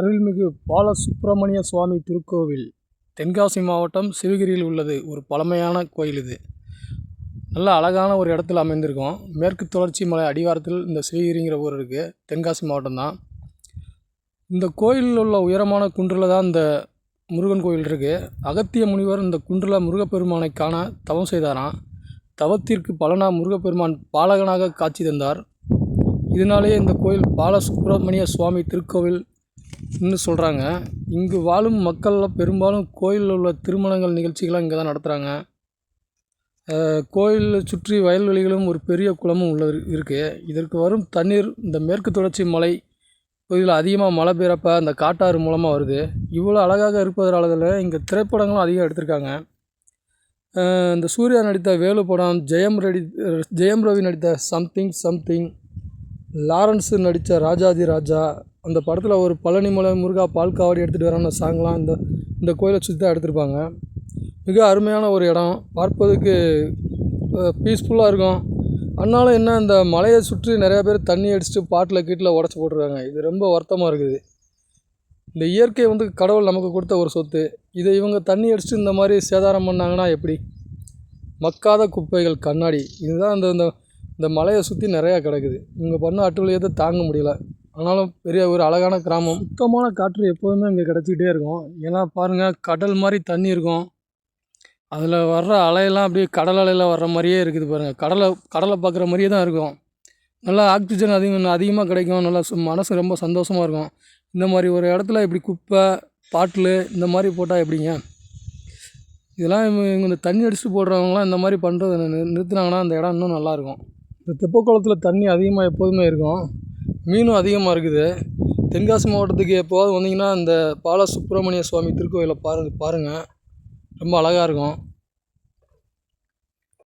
அருள்மிகு பாலசுப்பிரமணிய சுவாமி திருக்கோவில் தென்காசி மாவட்டம் சிவகிரியில் உள்ளது. ஒரு பழமையான கோயில் இது. நல்ல அழகான ஒரு இடத்துல அமைந்திருக்கும். மேற்கு தொடர்ச்சி மலை அடிவாரத்தில் இந்த சிவகிரிங்கிற ஊர் இருக்குது. தென்காசி மாவட்டம் தான். இந்த கோயிலில் உள்ள உயரமான குன்றில் தான் இந்த முருகன் கோயில் இருக்குது. அகத்திய முனிவர் இந்த குன்றில் முருகப்பெருமானை காண தவம் செய்தாராம். தவத்திற்கு பலனாக முருகப்பெருமான் பாலகனாக காட்சி தந்தார். இதனாலேயே இந்த கோயில் பாலசுப்பிரமணிய சுவாமி திருக்கோவில் இன்னும் சொல்கிறாங்க. இங்கு வாழும் மக்களில் பெரும்பாலும் கோயிலில் உள்ள திருமணங்கள் நிகழ்ச்சிகளாக இங்கே தான் நடத்துகிறாங்க. கோயிலில் சுற்றி வயல்வெளிகளும் ஒரு பெரிய குளமும் இருக்குது. இதற்கு வரும் தண்ணீர் இந்த மேற்கு தொடர்ச்சி மலை பகுதியில் அதிகமாக மழை பெய்கிறப்ப அந்த காட்டாறு மூலமாக வருது. இவ்வளோ அழகாக இருப்பதனால இங்கே திரைப்படங்களும் அதிகம் எடுத்திருக்காங்க. இந்த சூர்யா நடித்த வேலு படம், ஜெயம் ரவி நடித்த சம்திங் சம்திங், லாரன்ஸ் நடித்த ராஜாதி ராஜா, அந்த படத்தில் ஒரு பழனிமலை முருகா பால் காவடி எடுத்துகிட்டு வரான சாங்லாம் இந்த கோயிலை சுற்றி தான் எடுத்திருப்பாங்க. மிக அருமையான ஒரு இடம், பார்ப்பதுக்கு பீஸ்ஃபுல்லாக இருக்கும். அதனால என்ன, இந்த மலையை சுற்றி நிறையா பேர் தண்ணி அடிச்சுட்டு பாட்டில் கீட்டில் உடச்சி போட்டுருக்காங்க. இது ரொம்ப வருத்தமாக இருக்குது. இந்த இயற்கை கடவுள் நமக்கு கொடுத்த ஒரு சொத்து. இதை இவங்க தண்ணி அடிச்சுட்டு இந்த மாதிரி சேதாரம் பண்ணாங்கன்னா எப்படி? மக்காத குப்பைகள் கண்ணாடி, இதுதான் இந்த மலையை சுற்றி நிறையா கிடக்குது. இவங்க பண்ண அட்டுழியத்தை தாங்க முடியல. ஆனாலும் பெரிய ஒரு அழகான கிராமம். சுத்தமான காற்று எப்போதுமே இங்கே கிடச்சிக்கிட்டே இருக்கும். ஏன்னா பாருங்கள், கடல் மாதிரி தண்ணி இருக்கும். அதில் வர்ற அலையெல்லாம் அப்படியே கடல் அலையில் வர்ற மாதிரியே இருக்குது பாருங்கள். கடலை பார்க்குற மாதிரியே தான் இருக்கும். நல்லா ஆக்சிஜன் அதிகமாக கிடைக்கும். நல்லா மனசு ரொம்ப சந்தோஷமாக இருக்கும். இந்த மாதிரி ஒரு இடத்துல இப்படி குப்பை பாட்டில் இந்த மாதிரி போட்டால் எப்படிங்க? இதெல்லாம் இவங்க இந்த தண்ணி அடிச்சுட்டு போடுறவங்களாம் இந்த மாதிரி பண்ணுறதை நிறுத்துனாங்கன்னா அந்த இடம் இன்னும் நல்லாயிருக்கும். இந்த தெப்பக்குளத்தில் தண்ணி அதிகமாக எப்போதுமே இருக்கும். மீனும் அதிகமாக இருக்குது. தென்காசி மாவட்டத்துக்கு எப்போது வந்தீங்கன்னா இந்த பாலசுப்பிரமணிய சுவாமி திருக்கோயிலை பாருங்கள். ரொம்ப அழகாக இருக்கும்.